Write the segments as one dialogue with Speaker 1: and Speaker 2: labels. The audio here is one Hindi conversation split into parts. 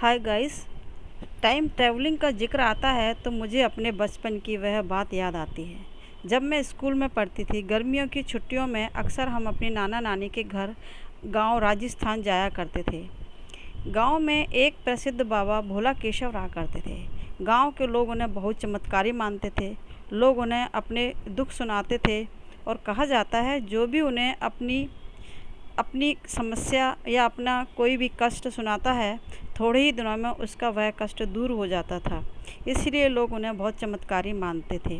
Speaker 1: Hi guys. टाइम ट्रैवलिंग का जिक्र आता है तो मुझे अपने बचपन की वह बात याद आती है जब मैं स्कूल में पढ़ती थी। गर्मियों की छुट्टियों में अक्सर हम अपनी नाना नानी के घर गांव राजस्थान जाया करते थे। गांव में एक प्रसिद्ध बाबा भोला केशव रहा करते थे। गांव के लोग उन्हें बहुत चमत्कारी मानते थे। लोग उन्हें अपने दुख सुनाते थे और कहा जाता है जो भी उन्हें अपनी अपनी समस्या या अपना कोई भी कष्ट सुनाता है, थोड़े ही दिनों में उसका वह कष्ट दूर हो जाता था। इसलिए लोग उन्हें बहुत चमत्कारी मानते थे।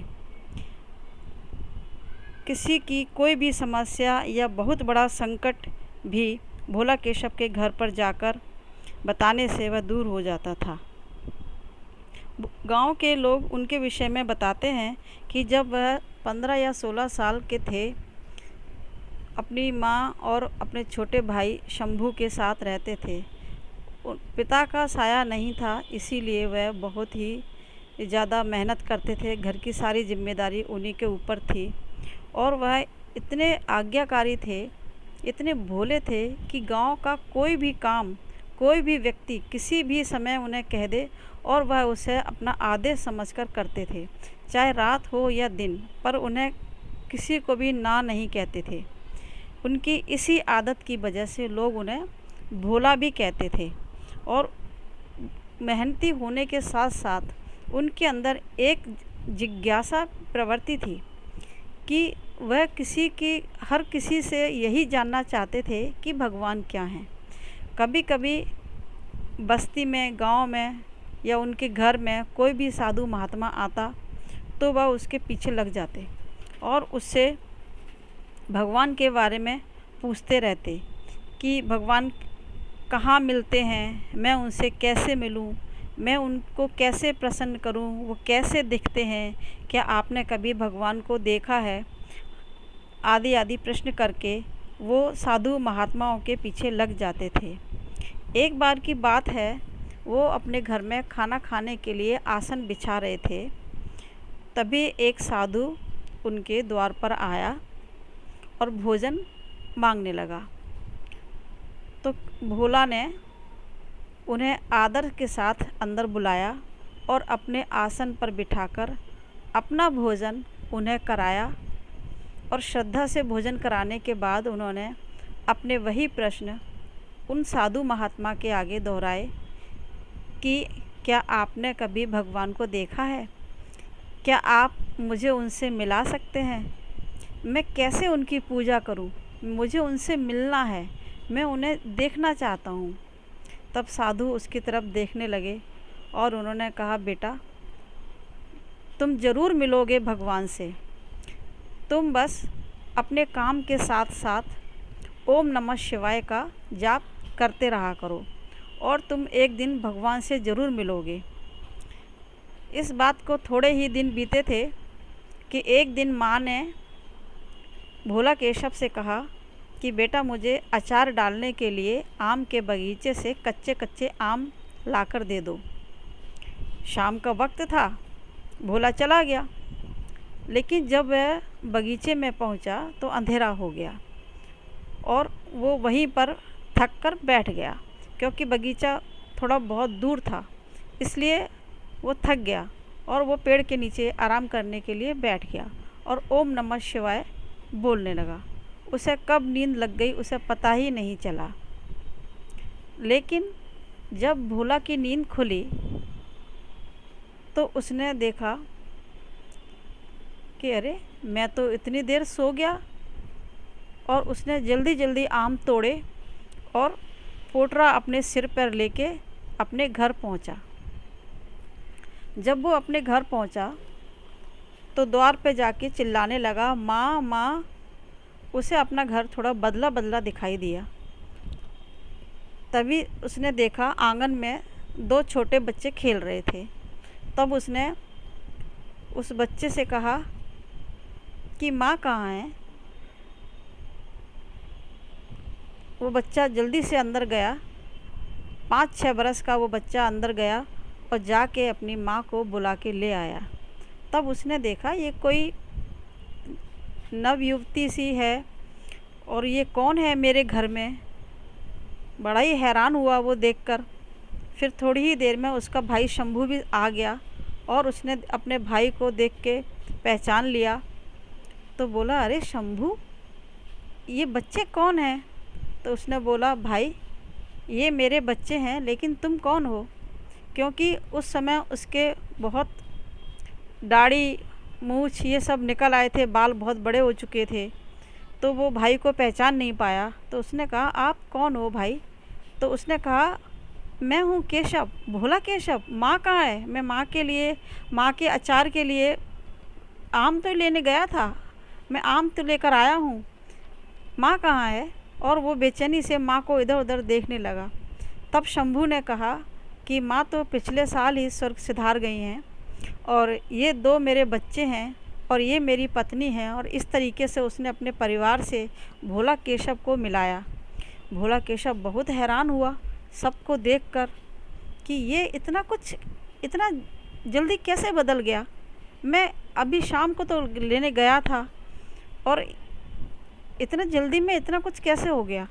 Speaker 1: किसी की कोई भी समस्या या बहुत बड़ा संकट भी भोला केशव के घर पर जाकर बताने से वह दूर हो जाता था। गांव के लोग उनके विषय में बताते हैं कि जब वह 15 या 16 साल के थे, अपनी माँ और अपने छोटे भाई शंभू के साथ रहते थे। पिता का साया नहीं था, इसीलिए वह बहुत ही ज़्यादा मेहनत करते थे। घर की सारी जिम्मेदारी उन्हीं के ऊपर थी और वह इतने आज्ञाकारी थे, इतने भोले थे कि गांव का कोई भी काम, कोई भी व्यक्ति किसी भी समय उन्हें कह दे और वह उसे अपना आदेश समझकर करते थे, चाहे रात हो या दिन। पर उन्हें किसी को भी ना नहीं कहते थे। उनकी इसी आदत की वजह से लोग उन्हें भोला भी कहते थे। और मेहनती होने के साथ साथ उनके अंदर एक जिज्ञासा प्रवृत्ति थी कि वह हर किसी से यही जानना चाहते थे कि भगवान क्या हैं। कभी कभी बस्ती में, गांव में या उनके घर में कोई भी साधु महात्मा आता तो वह उसके पीछे लग जाते और उससे भगवान के बारे में पूछते रहते कि भगवान कहाँ मिलते हैं, मैं उनसे कैसे मिलूं, मैं उनको कैसे प्रसन्न करूं, वो कैसे दिखते हैं, क्या आपने कभी भगवान को देखा है, आदि आदि प्रश्न करके वो साधु महात्माओं के पीछे लग जाते थे। एक बार की बात है, वो अपने घर में खाना खाने के लिए आसन बिछा रहे थे। तभी एक साधु उनके द्वार पर आया और भोजन मांगने लगा। तो भोला ने उन्हें आदर के साथ अंदर बुलाया और अपने आसन पर बिठाकर अपना भोजन उन्हें कराया। और श्रद्धा से भोजन कराने के बाद उन्होंने अपने वही प्रश्न उन साधु महात्मा के आगे दोहराए कि क्या आपने कभी भगवान को देखा है, क्या आप मुझे उनसे मिला सकते हैं, मैं कैसे उनकी पूजा करूं, मुझे उनसे मिलना है, मैं उन्हें देखना चाहता हूं। तब साधु उसकी तरफ देखने लगे और उन्होंने कहा, बेटा तुम ज़रूर मिलोगे भगवान से, तुम बस अपने काम के साथ साथ ओम नमः शिवाय का जाप करते रहा करो और तुम एक दिन भगवान से ज़रूर मिलोगे। इस बात को थोड़े ही दिन बीते थे कि एक दिन माँ ने भोला केशव से कहा कि बेटा मुझे अचार डालने के लिए आम के बगीचे से कच्चे कच्चे आम लाकर दे दो। शाम का वक्त था, भोला चला गया, लेकिन जब वह बगीचे में पहुंचा तो अंधेरा हो गया और वो वहीं पर थक कर बैठ गया, क्योंकि बगीचा थोड़ा बहुत दूर था, इसलिए वो थक गया और वो पेड़ के नीचे आराम करने के लिए बैठ गया और ओम नमः शिवाय बोलने लगा। उसे कब नींद लग गई उसे पता ही नहीं चला। लेकिन जब भोला की नींद खुली तो उसने देखा कि अरे मैं तो इतनी देर सो गया। और उसने जल्दी जल्दी आम तोड़े और पोटरा अपने सिर पर लेके अपने घर पहुंचा। जब वो अपने घर पहुंचा तो द्वार पे जाके चिल्लाने लगा, माँ माँ। उसे अपना घर थोड़ा बदला बदला दिखाई दिया। तभी उसने देखा आंगन में दो छोटे बच्चे खेल रहे थे। तब उसने उस बच्चे से कहा कि माँ कहाँ है। वो बच्चा जल्दी से अंदर गया। 5-6 बरस का वो बच्चा अंदर गया और जाके अपनी माँ को बुला के ले आया। तब उसने देखा ये कोई नवयुवती सी है और ये कौन है मेरे घर में। बड़ा ही हैरान हुआ वो देखकर। फिर थोड़ी ही देर में उसका भाई शंभू भी आ गया और उसने अपने भाई को देख के पहचान लिया। तो बोला, अरे शंभू, ये बच्चे कौन हैं? तो उसने बोला, भाई ये मेरे बच्चे हैं, लेकिन तुम कौन हो? क्योंकि उस समय उसके बहुत दाढ़ी मूछ ये सब निकल आए थे, बाल बहुत बड़े हो चुके थे, तो वो भाई को पहचान नहीं पाया। तो उसने कहा, आप कौन हो भाई? तो उसने कहा, मैं हूँ केशव, भोला केशव। माँ कहाँ है? मैं माँ के अचार के लिए आम तो लेने गया था, मैं आम तो लेकर आया हूँ, माँ कहाँ है? और वो बेचैनी से माँ को इधर उधर देखने लगा। तब शंभू ने कहा कि माँ तो पिछले साल ही स्वर्ग सिधार गई हैं, और ये 2 मेरे बच्चे हैं, और ये मेरी पत्नी है। और इस तरीके से उसने अपने परिवार से भोला केशव को मिलाया। भोला केशव बहुत हैरान हुआ सबको देखकर कि ये इतना जल्दी कैसे बदल गया। मैं अभी शाम को तो लेने गया था, और इतना जल्दी में इतना कुछ कैसे हो गया?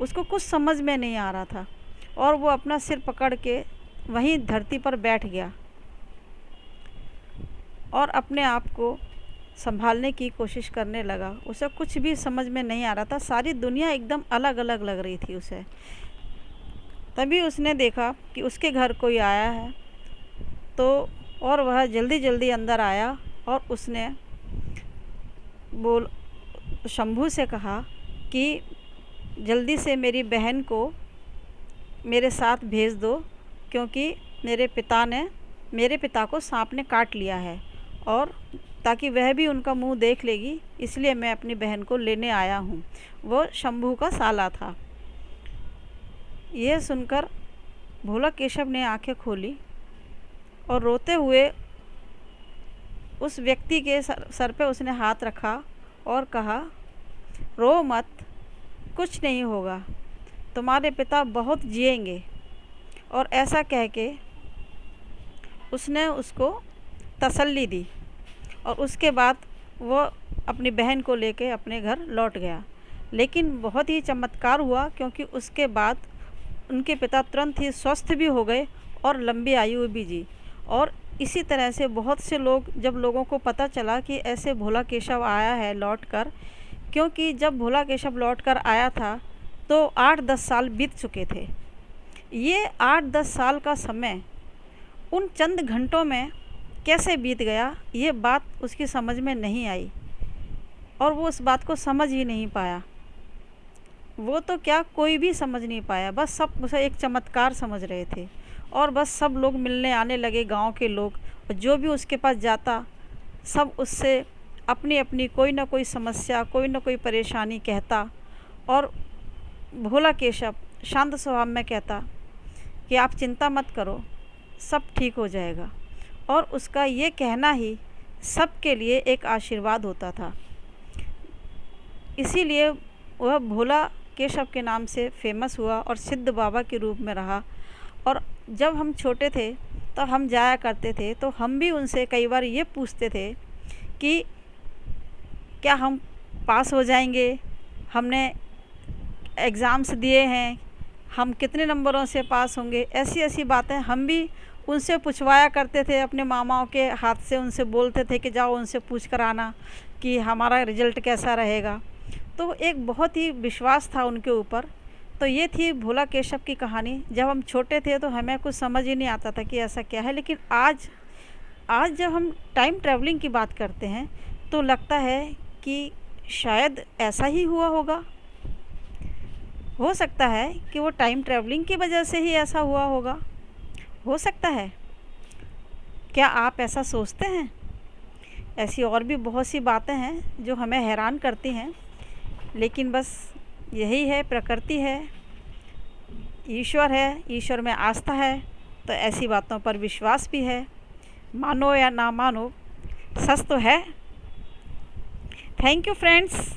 Speaker 1: उसको कुछ समझ में नहीं आ रहा था, और वो अपना सिर पकड़ के वहीं धरती पर बैठ गया और अपने आप को संभालने की कोशिश करने लगा। उसे कुछ भी समझ में नहीं आ रहा था, सारी दुनिया एकदम अलग अलग लग रही थी उसे। तभी उसने देखा कि उसके घर कोई आया है, तो और वह जल्दी जल्दी अंदर आया और उसने शंभू से कहा कि जल्दी से मेरी बहन को मेरे साथ भेज दो, क्योंकि मेरे पिता को सांप ने काट लिया है, और ताकि वह भी उनका मुंह देख लेगी, इसलिए मैं अपनी बहन को लेने आया हूँ। वो शंभू का साला था। यह सुनकर भोला केशव ने आंखें खोली और रोते हुए उस व्यक्ति के सर पे उसने हाथ रखा और कहा, रो मत, कुछ नहीं होगा, तुम्हारे पिता बहुत जिएंगे। और ऐसा कह के उसने उसको तसल्ली दी, और उसके बाद वो अपनी बहन को लेके अपने घर लौट गया। लेकिन बहुत ही चमत्कार हुआ, क्योंकि उसके बाद उनके पिता तुरंत ही स्वस्थ भी हो गए और लंबी आयु भी जी। और इसी तरह से बहुत से लोग, जब लोगों को पता चला कि ऐसे भोला केशव आया है लौटकर, क्योंकि जब भोला केशव लौटकर आया था तो 8-10 साल बीत चुके थे। ये 8-10 साल का समय उन चंद घंटों में कैसे बीत गया, ये बात उसकी समझ में नहीं आई, और वो उस बात को समझ ही नहीं पाया। वो तो क्या, कोई भी समझ नहीं पाया, बस सब उसे एक चमत्कार समझ रहे थे। और बस सब लोग मिलने आने लगे, गांव के लोग, और जो भी उसके पास जाता सब उससे अपनी अपनी कोई ना कोई समस्या, कोई ना कोई परेशानी कहता। और भोला केशव शांत स्वभाव में कहता कि आप चिंता मत करो, सब ठीक हो जाएगा। और उसका ये कहना ही सबके लिए एक आशीर्वाद होता था। इसीलिए वह भोला केशव के नाम से फेमस हुआ और सिद्ध बाबा के रूप में रहा। और जब हम छोटे थे तो हम जाया करते थे, तो हम भी उनसे कई बार ये पूछते थे कि क्या हम पास हो जाएंगे, हमने एग्ज़ाम्स दिए हैं, हम कितने नंबरों से पास होंगे। ऐसी ऐसी बातें हम भी उनसे पूछवाया करते थे, अपने मामाओं के हाथ से उनसे बोलते थे कि जाओ उनसे पूछ कर आना कि हमारा रिज़ल्ट कैसा रहेगा। तो एक बहुत ही विश्वास था उनके ऊपर। तो ये थी भोला केशव की कहानी। जब हम छोटे थे तो हमें कुछ समझ ही नहीं आता था कि ऐसा क्या है, लेकिन आज जब हम टाइम ट्रैवलिंग की बात करते हैं तो लगता है कि शायद ऐसा ही हुआ होगा। हो सकता है कि वो टाइम ट्रैवलिंग की वजह से ही ऐसा हुआ होगा, हो सकता है। क्या आप ऐसा सोचते हैं? ऐसी और भी बहुत सी बातें हैं जो हमें हैरान करती हैं, लेकिन बस यही है, प्रकृति है, ईश्वर है, ईश्वर में आस्था है, तो ऐसी बातों पर विश्वास भी है। मानो या ना मानो, सच तो है। Thank you friends.